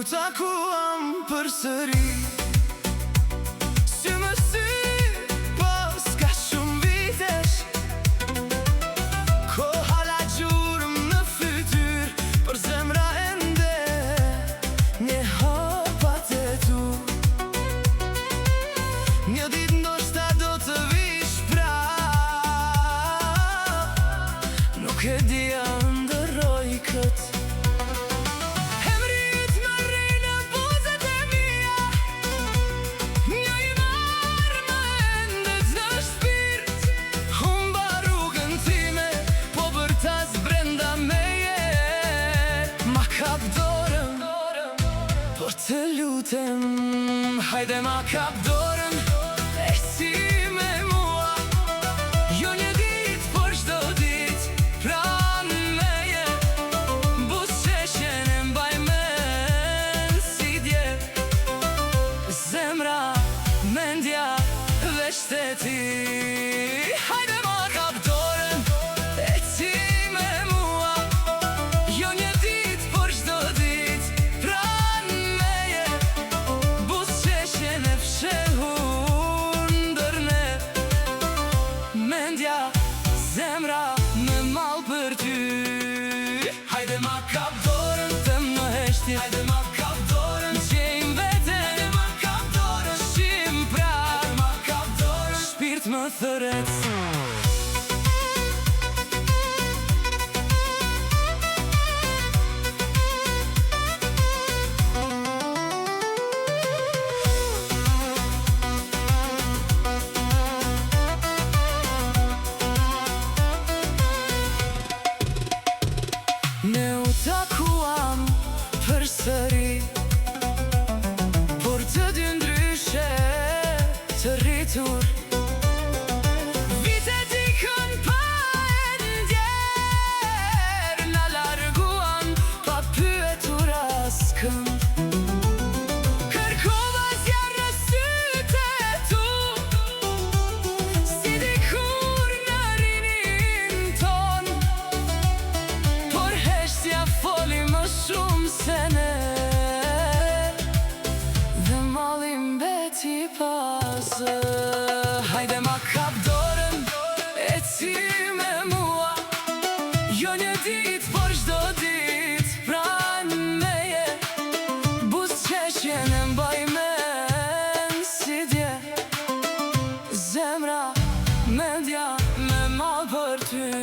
takuam përsëri. Sy më sy pas ka shumë vitesh, koha la gjurëm në fytyr, për zemra ende një hapat e tu. Një dit ndoshta do të vish prap, nuk e dia ndërroj këtë. Por të lutem, hajde ma kap dorën, e si me mua. Jo një dit, por çdo dit, pranë meje. Buzëqeshjen e mbaj men si dje. Zemra, mendja dhe shteti. Hajde ma kap dorën, e si me mua. Jo një dit, por çdo dit, zemra me mal për ty. Hajde ma kap dorën, të më heshti. Hajde ma kap dorën, gjejmë vete. Hajde ma kap dorën, shim pra. Hajde ma kap dorën, shpirt më thërec. Ne u takuam përsëri, por të dy ndryshe të rritur. Vitet ikën pa e ndjer, na larguan pa pyetur askënd. Kërkova zjarr në sytë e tu, si dikur në rinin ton. Foli më shumë se ne, dhe malli mbeti pas. Hajde ma kap dorën, e ci me mua. Jo një dit, por çdo dit, pranë meje. Buzëqeshjen e mbaj men si dje. Zemra, mendja me mal për ty.